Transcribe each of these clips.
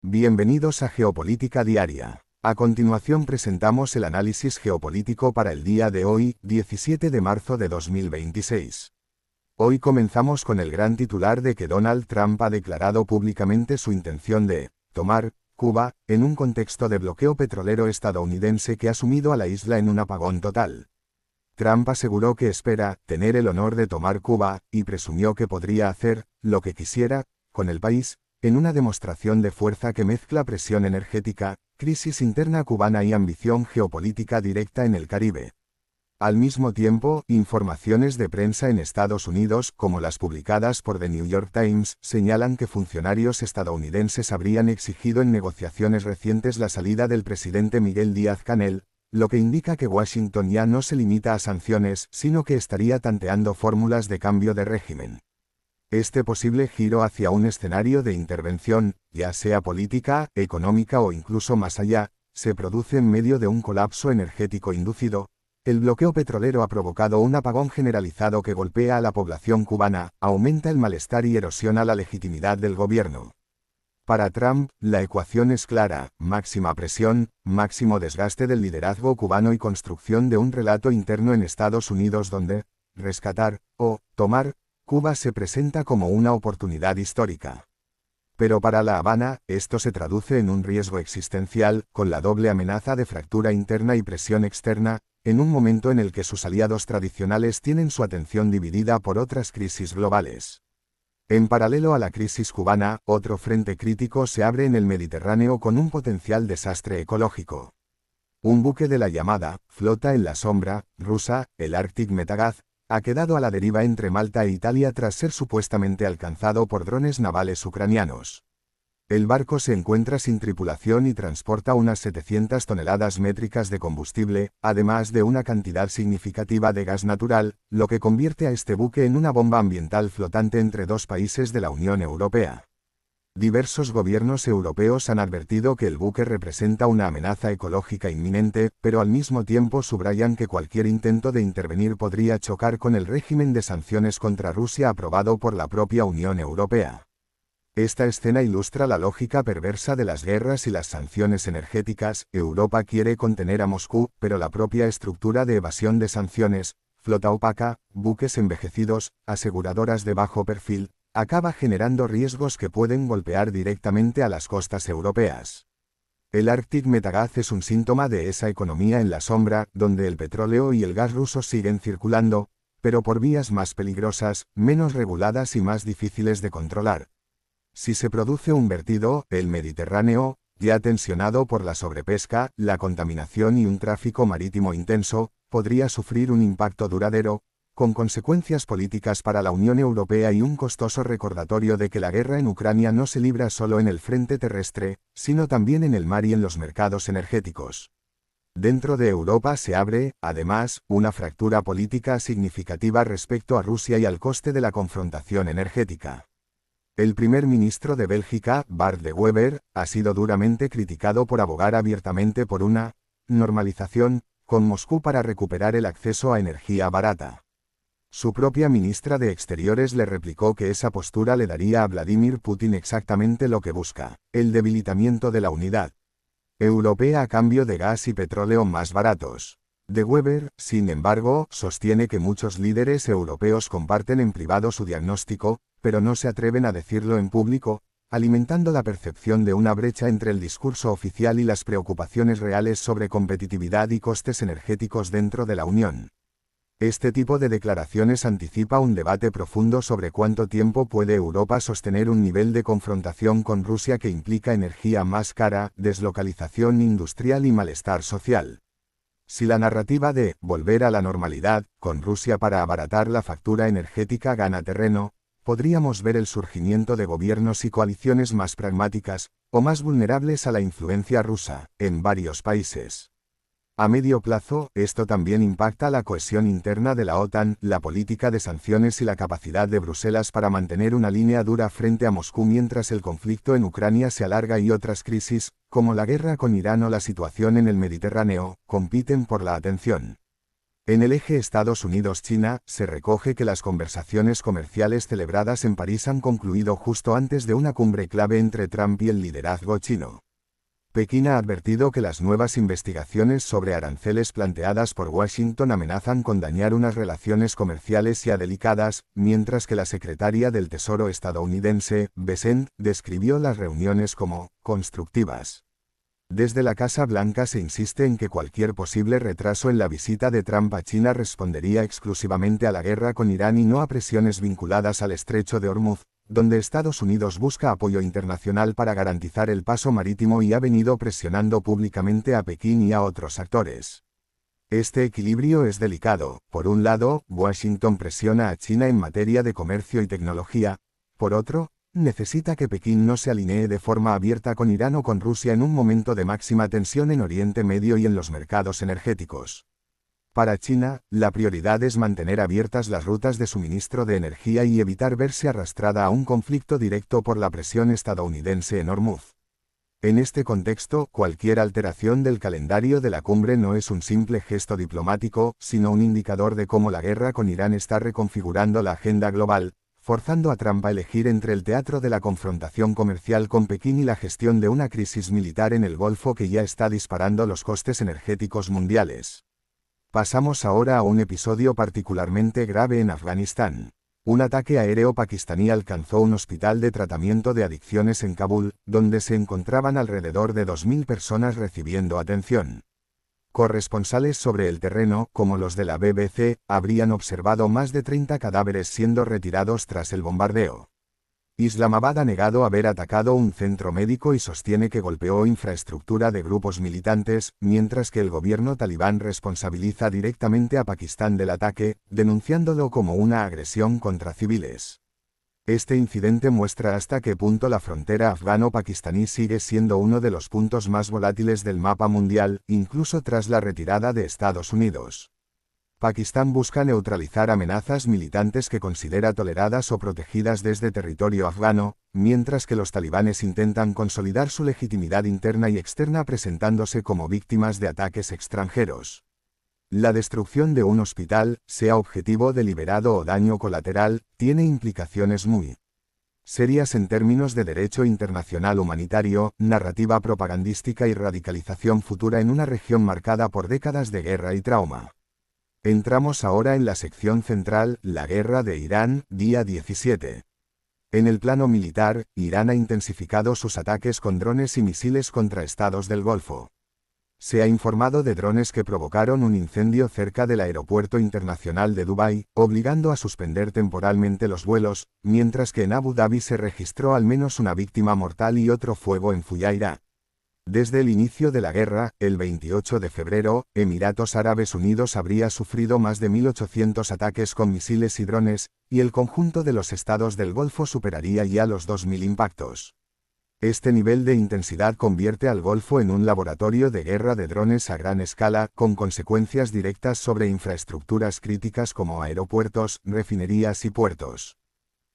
Bienvenidos a Geopolítica Diaria. A continuación presentamos el análisis geopolítico para el día de hoy, 17 de marzo de 2026. Hoy comenzamos con el gran titular de que Donald Trump ha declarado públicamente su intención de tomar Cuba, en un contexto de bloqueo petrolero estadounidense que ha sumido a la isla en un apagón total. Trump aseguró que espera tener el honor de tomar Cuba, y presumió que podría hacer lo que quisiera con el país, en una demostración de fuerza que mezcla presión energética, crisis interna cubana y ambición geopolítica directa en el Caribe. Al mismo tiempo, informaciones de prensa en Estados Unidos, como las publicadas por The New York Times, señalan que funcionarios estadounidenses habrían exigido en negociaciones recientes la salida del presidente Miguel Díaz-Canel, lo que indica que Washington ya no se limita a sanciones, sino que estaría tanteando fórmulas de cambio de régimen. Este posible giro hacia un escenario de intervención, ya sea política, económica o incluso más allá, se produce en medio de un colapso energético inducido. El bloqueo petrolero ha provocado un apagón generalizado que golpea a la población cubana, aumenta el malestar y erosiona la legitimidad del gobierno. Para Trump, la ecuación es clara: máxima presión, máximo desgaste del liderazgo cubano y construcción de un relato interno en Estados Unidos donde rescatar o tomar Cuba se presenta como una oportunidad histórica. Pero para La Habana, esto se traduce en un riesgo existencial, con la doble amenaza de fractura interna y presión externa, en un momento en el que sus aliados tradicionales tienen su atención dividida por otras crisis globales. En paralelo a la crisis cubana, otro frente crítico se abre en el Mediterráneo con un potencial desastre ecológico. Un buque de la llamada flota en la sombra rusa, el Arctic Metagaz, ha quedado a la deriva entre Malta e Italia tras ser supuestamente alcanzado por drones navales ucranianos. El barco se encuentra sin tripulación y transporta unas 700 toneladas métricas de combustible, además de una cantidad significativa de gas natural, lo que convierte a este buque en una bomba ambiental flotante entre dos países de la Unión Europea. Diversos gobiernos europeos han advertido que el buque representa una amenaza ecológica inminente, pero al mismo tiempo subrayan que cualquier intento de intervenir podría chocar con el régimen de sanciones contra Rusia aprobado por la propia Unión Europea. Esta escena ilustra la lógica perversa de las guerras y las sanciones energéticas. Europa quiere contener a Moscú, pero la propia estructura de evasión de sanciones, flota opaca, buques envejecidos, aseguradoras de bajo perfil, acaba generando riesgos que pueden golpear directamente a las costas europeas. El Arctic Metagaz es un síntoma de esa economía en la sombra, donde el petróleo y el gas rusos siguen circulando, pero por vías más peligrosas, menos reguladas y más difíciles de controlar. Si se produce un vertido, el Mediterráneo, ya tensionado por la sobrepesca, la contaminación y un tráfico marítimo intenso, podría sufrir un impacto duradero, con consecuencias políticas para la Unión Europea y un costoso recordatorio de que la guerra en Ucrania no se libra solo en el frente terrestre, sino también en el mar y en los mercados energéticos. Dentro de Europa se abre, además, una fractura política significativa respecto a Rusia y al coste de la confrontación energética. El primer ministro de Bélgica, Bart De Wever, ha sido duramente criticado por abogar abiertamente por una normalización con Moscú para recuperar el acceso a energía barata. Su propia ministra de Exteriores le replicó que esa postura le daría a Vladimir Putin exactamente lo que busca: el debilitamiento de la unidad europea a cambio de gas y petróleo más baratos. De Wever, sin embargo, sostiene que muchos líderes europeos comparten en privado su diagnóstico, pero no se atreven a decirlo en público, alimentando la percepción de una brecha entre el discurso oficial y las preocupaciones reales sobre competitividad y costes energéticos dentro de la Unión. Este tipo de declaraciones anticipa un debate profundo sobre cuánto tiempo puede Europa sostener un nivel de confrontación con Rusia que implica energía más cara, deslocalización industrial y malestar social. Si la narrativa de volver a la normalidad con Rusia para abaratar la factura energética gana terreno, podríamos ver el surgimiento de gobiernos y coaliciones más pragmáticas, o más vulnerables a la influencia rusa, en varios países. A medio plazo, esto también impacta la cohesión interna de la OTAN, la política de sanciones y la capacidad de Bruselas para mantener una línea dura frente a Moscú mientras el conflicto en Ucrania se alarga y otras crisis, como la guerra con Irán o la situación en el Mediterráneo, compiten por la atención. En el eje Estados Unidos-China, se recoge que las conversaciones comerciales celebradas en París han concluido justo antes de una cumbre clave entre Trump y el liderazgo chino. Pekín ha advertido que las nuevas investigaciones sobre aranceles planteadas por Washington amenazan con dañar unas relaciones comerciales ya delicadas, mientras que la secretaria del Tesoro estadounidense, Bessent, describió las reuniones como constructivas. Desde la Casa Blanca se insiste en que cualquier posible retraso en la visita de Trump a China respondería exclusivamente a la guerra con Irán y no a presiones vinculadas al estrecho de Hormuz, donde Estados Unidos busca apoyo internacional para garantizar el paso marítimo y ha venido presionando públicamente a Pekín y a otros actores. Este equilibrio es delicado. Por un lado, Washington presiona a China en materia de comercio y tecnología. Por otro, necesita que Pekín no se alinee de forma abierta con Irán o con Rusia en un momento de máxima tensión en Oriente Medio y en los mercados energéticos. Para China, la prioridad es mantener abiertas las rutas de suministro de energía y evitar verse arrastrada a un conflicto directo por la presión estadounidense en Hormuz. En este contexto, cualquier alteración del calendario de la cumbre no es un simple gesto diplomático, sino un indicador de cómo la guerra con Irán está reconfigurando la agenda global, forzando a Trump a elegir entre el teatro de la confrontación comercial con Pekín y la gestión de una crisis militar en el Golfo que ya está disparando los costes energéticos mundiales. Pasamos ahora a un episodio particularmente grave en Afganistán. Un ataque aéreo pakistaní alcanzó un hospital de tratamiento de adicciones en Kabul, donde se encontraban alrededor de 2.000 personas recibiendo atención. Corresponsales sobre el terreno, como los de la BBC, habrían observado más de 30 cadáveres siendo retirados tras el bombardeo. Islamabad ha negado haber atacado un centro médico y sostiene que golpeó infraestructura de grupos militantes, mientras que el gobierno talibán responsabiliza directamente a Pakistán del ataque, denunciándolo como una agresión contra civiles. Este incidente muestra hasta qué punto la frontera afgano-pakistaní sigue siendo uno de los puntos más volátiles del mapa mundial, incluso tras la retirada de Estados Unidos. Pakistán busca neutralizar amenazas militantes que considera toleradas o protegidas desde territorio afgano, mientras que los talibanes intentan consolidar su legitimidad interna y externa presentándose como víctimas de ataques extranjeros. La destrucción de un hospital, sea objetivo deliberado o daño colateral, tiene implicaciones muy serias en términos de derecho internacional humanitario, narrativa propagandística y radicalización futura en una región marcada por décadas de guerra y trauma. Entramos ahora en la sección central, la guerra de Irán, día 17. En el plano militar, Irán ha intensificado sus ataques con drones y misiles contra estados del Golfo. Se ha informado de drones que provocaron un incendio cerca del aeropuerto internacional de Dubái, obligando a suspender temporalmente los vuelos, mientras que en Abu Dhabi se registró al menos una víctima mortal y otro fuego en Fujairah. Desde el inicio de la guerra, el 28 de febrero, Emiratos Árabes Unidos habría sufrido más de 1.800 ataques con misiles y drones, y el conjunto de los estados del Golfo superaría ya los 2.000 impactos. Este nivel de intensidad convierte al Golfo en un laboratorio de guerra de drones a gran escala, con consecuencias directas sobre infraestructuras críticas como aeropuertos, refinerías y puertos.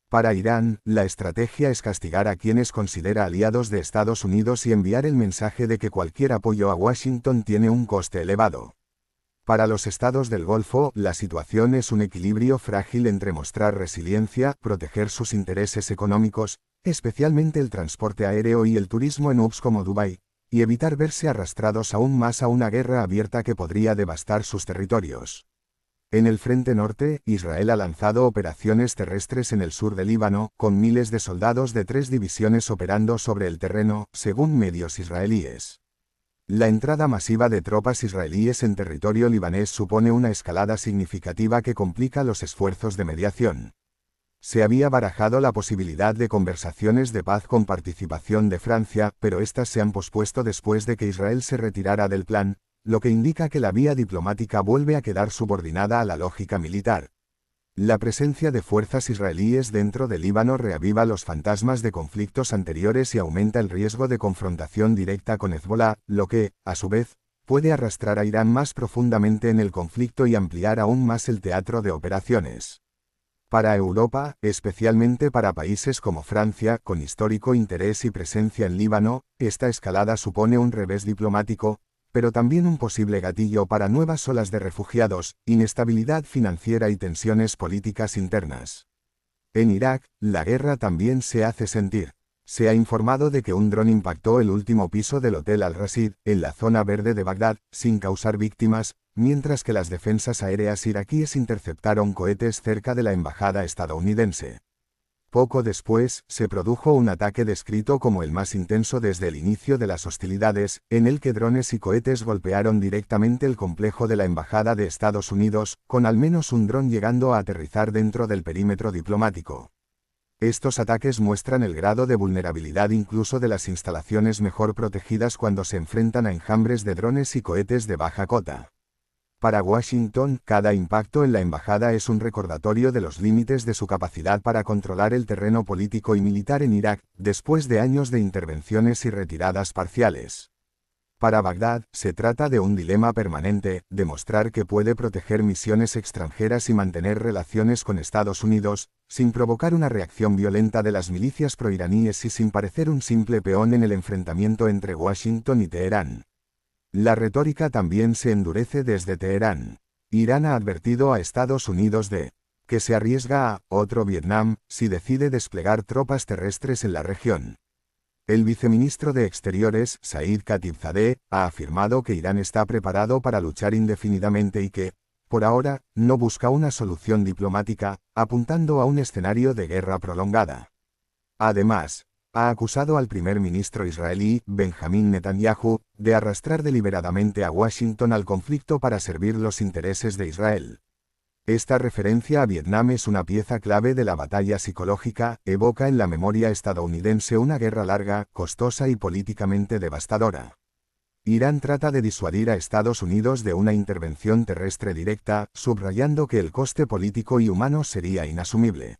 Para Irán, la estrategia es castigar a quienes considera aliados de Estados Unidos y enviar el mensaje de que cualquier apoyo a Washington tiene un coste elevado. Para los estados del Golfo, la situación es un equilibrio frágil entre mostrar resiliencia, proteger sus intereses económicos, especialmente el transporte aéreo y el turismo en hubs como Dubái, y evitar verse arrastrados aún más a una guerra abierta que podría devastar sus territorios. En el frente norte, Israel ha lanzado operaciones terrestres en el sur del Líbano, con miles de soldados de 3 divisiones operando sobre el terreno, según medios israelíes. La entrada masiva de tropas israelíes en territorio libanés supone una escalada significativa que complica los esfuerzos de mediación. Se había barajado la posibilidad de conversaciones de paz con participación de Francia, pero estas se han pospuesto después de que Israel se retirara del plan, lo que indica que la vía diplomática vuelve a quedar subordinada a la lógica militar. La presencia de fuerzas israelíes dentro del Líbano reaviva los fantasmas de conflictos anteriores y aumenta el riesgo de confrontación directa con Hezbolá, lo que, a su vez, puede arrastrar a Irán más profundamente en el conflicto y ampliar aún más el teatro de operaciones. Para Europa, especialmente para países como Francia, con histórico interés y presencia en Líbano, esta escalada supone un revés diplomático, pero también un posible gatillo para nuevas olas de refugiados, inestabilidad financiera y tensiones políticas internas. En Irak, la guerra también se hace sentir. Se ha informado de que un dron impactó el último piso del Hotel Al-Rasid, en la zona verde de Bagdad, sin causar víctimas, mientras que las defensas aéreas iraquíes interceptaron cohetes cerca de la embajada estadounidense. Poco después, se produjo un ataque descrito como el más intenso desde el inicio de las hostilidades, en el que drones y cohetes golpearon directamente el complejo de la embajada de Estados Unidos, con al menos un dron llegando a aterrizar dentro del perímetro diplomático. Estos ataques muestran el grado de vulnerabilidad incluso de las instalaciones mejor protegidas cuando se enfrentan a enjambres de drones y cohetes de baja cota. Para Washington, cada impacto en la embajada es un recordatorio de los límites de su capacidad para controlar el terreno político y militar en Irak, después de años de intervenciones y retiradas parciales. Para Bagdad, se trata de un dilema permanente, demostrar que puede proteger misiones extranjeras y mantener relaciones con Estados Unidos, sin provocar una reacción violenta de las milicias proiraníes y sin parecer un simple peón en el enfrentamiento entre Washington y Teherán. La retórica también se endurece desde Teherán. Irán ha advertido a Estados Unidos de que se arriesga a otro Vietnam si decide desplegar tropas terrestres en la región. El viceministro de Exteriores, Said Khatibzadeh, ha afirmado que Irán está preparado para luchar indefinidamente y que, por ahora, no busca una solución diplomática, apuntando a un escenario de guerra prolongada. Además, ha acusado al primer ministro israelí, Benjamin Netanyahu, de arrastrar deliberadamente a Washington al conflicto para servir los intereses de Israel. Esta referencia a Vietnam es una pieza clave de la batalla psicológica, evoca en la memoria estadounidense una guerra larga, costosa y políticamente devastadora. Irán trata de disuadir a Estados Unidos de una intervención terrestre directa, subrayando que el coste político y humano sería inasumible.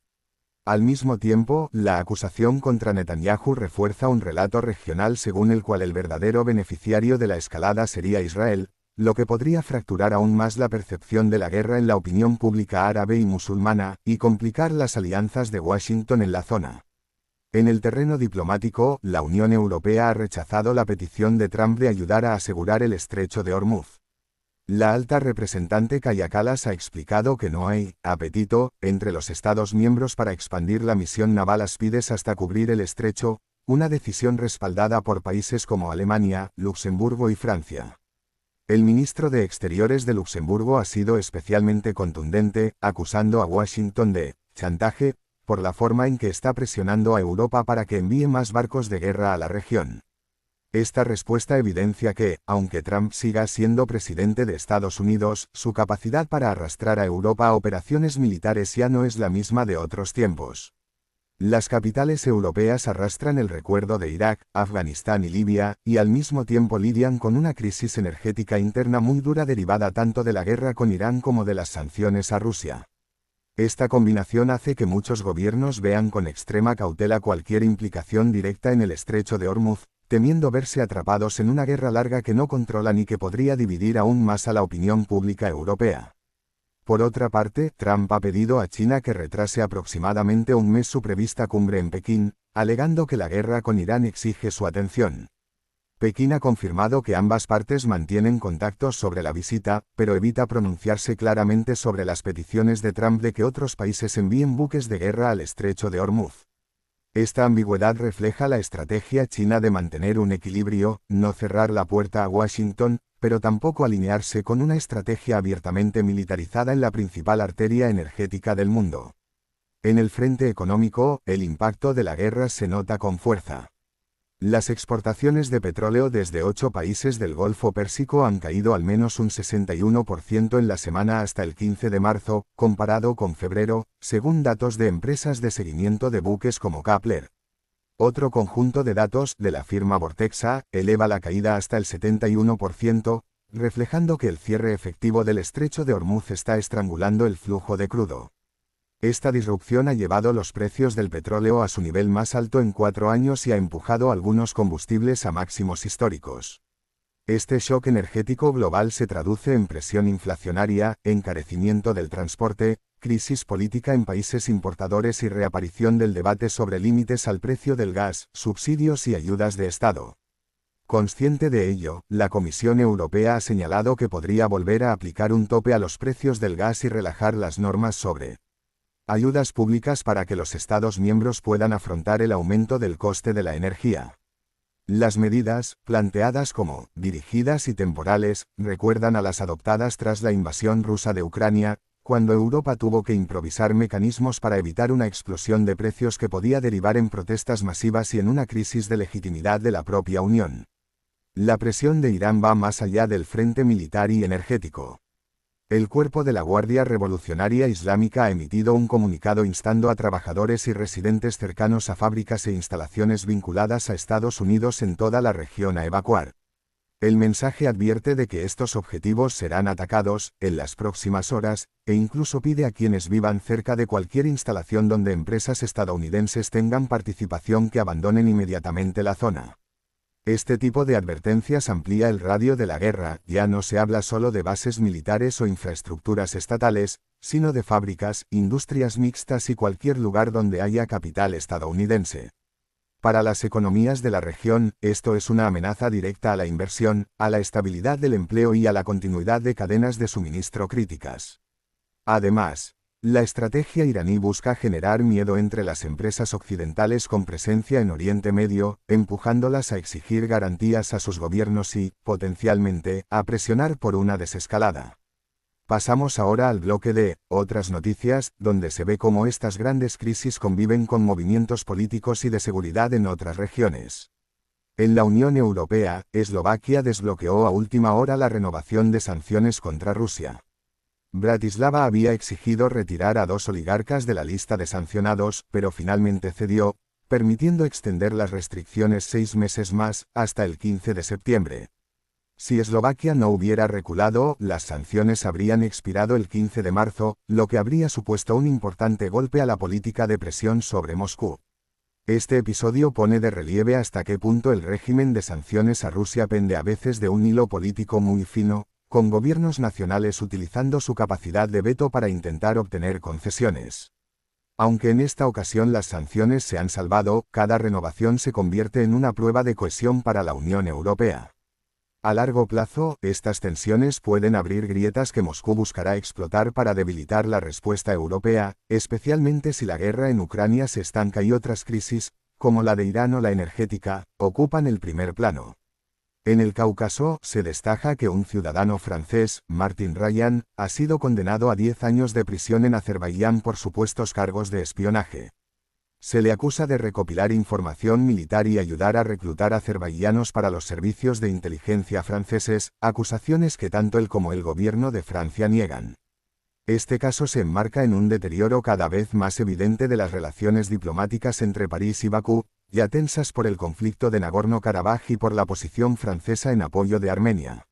Al mismo tiempo, la acusación contra Netanyahu refuerza un relato regional según el cual el verdadero beneficiario de la escalada sería Israel, lo que podría fracturar aún más la percepción de la guerra en la opinión pública árabe y musulmana, y complicar las alianzas de Washington en la zona. En el terreno diplomático, la Unión Europea ha rechazado la petición de Trump de ayudar a asegurar el estrecho de Hormuz. La alta representante Kaja Kallas ha explicado que no hay apetito entre los Estados miembros para expandir la misión naval Aspides hasta cubrir el estrecho, una decisión respaldada por países como Alemania, Luxemburgo y Francia. El ministro de Exteriores de Luxemburgo ha sido especialmente contundente, acusando a Washington de chantaje, por la forma en que está presionando a Europa para que envíe más barcos de guerra a la región. Esta respuesta evidencia que, aunque Trump siga siendo presidente de Estados Unidos, su capacidad para arrastrar a Europa a operaciones militares ya no es la misma de otros tiempos. Las capitales europeas arrastran el recuerdo de Irak, Afganistán y Libia, y al mismo tiempo lidian con una crisis energética interna muy dura derivada tanto de la guerra con Irán como de las sanciones a Rusia. Esta combinación hace que muchos gobiernos vean con extrema cautela cualquier implicación directa en el estrecho de Hormuz, temiendo verse atrapados en una guerra larga que no controlan y que podría dividir aún más a la opinión pública europea. Por otra parte, Trump ha pedido a China que retrase aproximadamente un mes su prevista cumbre en Pekín, alegando que la guerra con Irán exige su atención. Pekín ha confirmado que ambas partes mantienen contactos sobre la visita, pero evita pronunciarse claramente sobre las peticiones de Trump de que otros países envíen buques de guerra al estrecho de Hormuz. Esta ambigüedad refleja la estrategia china de mantener un equilibrio, no cerrar la puerta a Washington, pero tampoco alinearse con una estrategia abiertamente militarizada en la principal arteria energética del mundo. En el frente económico, el impacto de la guerra se nota con fuerza. Las exportaciones de petróleo desde 8 países del Golfo Pérsico han caído al menos un 61% en la semana hasta el 15 de marzo, comparado con febrero, según datos de empresas de seguimiento de buques como Kpler. Otro conjunto de datos, de la firma Vortexa, eleva la caída hasta el 71%, reflejando que el cierre efectivo del estrecho de Hormuz está estrangulando el flujo de crudo. Esta disrupción ha llevado los precios del petróleo a su nivel más alto en 4 años y ha empujado algunos combustibles a máximos históricos. Este shock energético global se traduce en presión inflacionaria, encarecimiento del transporte, crisis política en países importadores y reaparición del debate sobre límites al precio del gas, subsidios y ayudas de Estado. Consciente de ello, la Comisión Europea ha señalado que podría volver a aplicar un tope a los precios del gas y relajar las normas sobre ayudas públicas para que los Estados miembros puedan afrontar el aumento del coste de la energía. Las medidas, planteadas como dirigidas y temporales, recuerdan a las adoptadas tras la invasión rusa de Ucrania, cuando Europa tuvo que improvisar mecanismos para evitar una explosión de precios que podía derivar en protestas masivas y en una crisis de legitimidad de la propia Unión. La presión de Irán va más allá del frente militar y energético. El cuerpo de la Guardia Revolucionaria Islámica ha emitido un comunicado instando a trabajadores y residentes cercanos a fábricas e instalaciones vinculadas a Estados Unidos en toda la región a evacuar. El mensaje advierte de que estos objetivos serán atacados en las próximas horas, e incluso pide a quienes vivan cerca de cualquier instalación donde empresas estadounidenses tengan participación que abandonen inmediatamente la zona. Este tipo de advertencias amplía el radio de la guerra, ya no se habla solo de bases militares o infraestructuras estatales, sino de fábricas, industrias mixtas y cualquier lugar donde haya capital estadounidense. Para las economías de la región, esto es una amenaza directa a la inversión, a la estabilidad del empleo y a la continuidad de cadenas de suministro críticas. Además, la estrategia iraní busca generar miedo entre las empresas occidentales con presencia en Oriente Medio, empujándolas a exigir garantías a sus gobiernos y, potencialmente, a presionar por una desescalada. Pasamos ahora al bloque de otras noticias, donde se ve cómo estas grandes crisis conviven con movimientos políticos y de seguridad en otras regiones. En la Unión Europea, Eslovaquia desbloqueó a última hora la renovación de sanciones contra Rusia. Bratislava había exigido retirar a 2 oligarcas de la lista de sancionados, pero finalmente cedió, permitiendo extender las restricciones 6 meses más, hasta el 15 de septiembre. Si Eslovaquia no hubiera reculado, las sanciones habrían expirado el 15 de marzo, lo que habría supuesto un importante golpe a la política de presión sobre Moscú. Este episodio pone de relieve hasta qué punto el régimen de sanciones a Rusia pende a veces de un hilo político muy fino, con gobiernos nacionales utilizando su capacidad de veto para intentar obtener concesiones. Aunque en esta ocasión las sanciones se han salvado, cada renovación se convierte en una prueba de cohesión para la Unión Europea. A largo plazo, estas tensiones pueden abrir grietas que Moscú buscará explotar para debilitar la respuesta europea, especialmente si la guerra en Ucrania se estanca y otras crisis, como la de Irán o la energética, ocupan el primer plano. En el Cáucaso, se destaca que un ciudadano francés, Martin Ryan, ha sido condenado a 10 años de prisión en Azerbaiyán por supuestos cargos de espionaje. Se le acusa de recopilar información militar y ayudar a reclutar azerbaiyanos para los servicios de inteligencia franceses, acusaciones que tanto él como el gobierno de Francia niegan. Este caso se enmarca en un deterioro cada vez más evidente de las relaciones diplomáticas entre París y Bakú, ya tensas por el conflicto de Nagorno-Karabaj y por la posición francesa en apoyo de Armenia.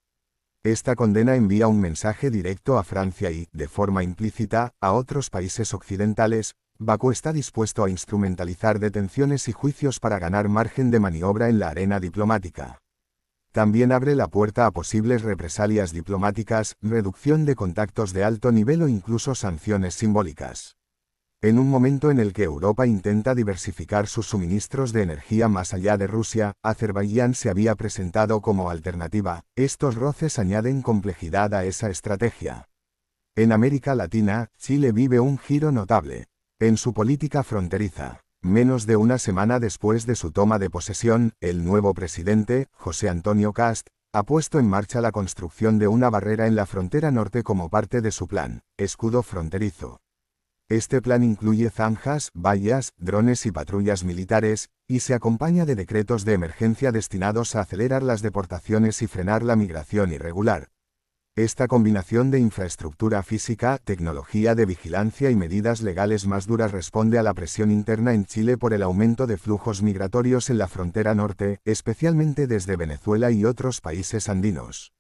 Esta condena envía un mensaje directo a Francia y, de forma implícita, a otros países occidentales. Bakú está dispuesto a instrumentalizar detenciones y juicios para ganar margen de maniobra en la arena diplomática. También abre la puerta a posibles represalias diplomáticas, reducción de contactos de alto nivel o incluso sanciones simbólicas. En un momento en el que Europa intenta diversificar sus suministros de energía más allá de Rusia, Azerbaiyán se había presentado como alternativa. Estos roces añaden complejidad a esa estrategia. En América Latina, Chile vive un giro notable en su política fronteriza. Menos de una semana después de su toma de posesión, el nuevo presidente, José Antonio Kast, ha puesto en marcha la construcción de una barrera en la frontera norte como parte de su plan, escudo fronterizo. Este plan incluye zanjas, vallas, drones y patrullas militares, y se acompaña de decretos de emergencia destinados a acelerar las deportaciones y frenar la migración irregular. Esta combinación de infraestructura física, tecnología de vigilancia y medidas legales más duras responde a la presión interna en Chile por el aumento de flujos migratorios en la frontera norte, especialmente desde Venezuela y otros países andinos.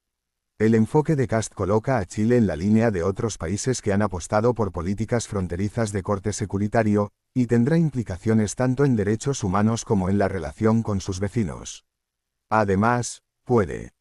El enfoque de Kast coloca a Chile en la línea de otros países que han apostado por políticas fronterizas de corte securitario, y tendrá implicaciones tanto en derechos humanos como en la relación con sus vecinos. Además, puede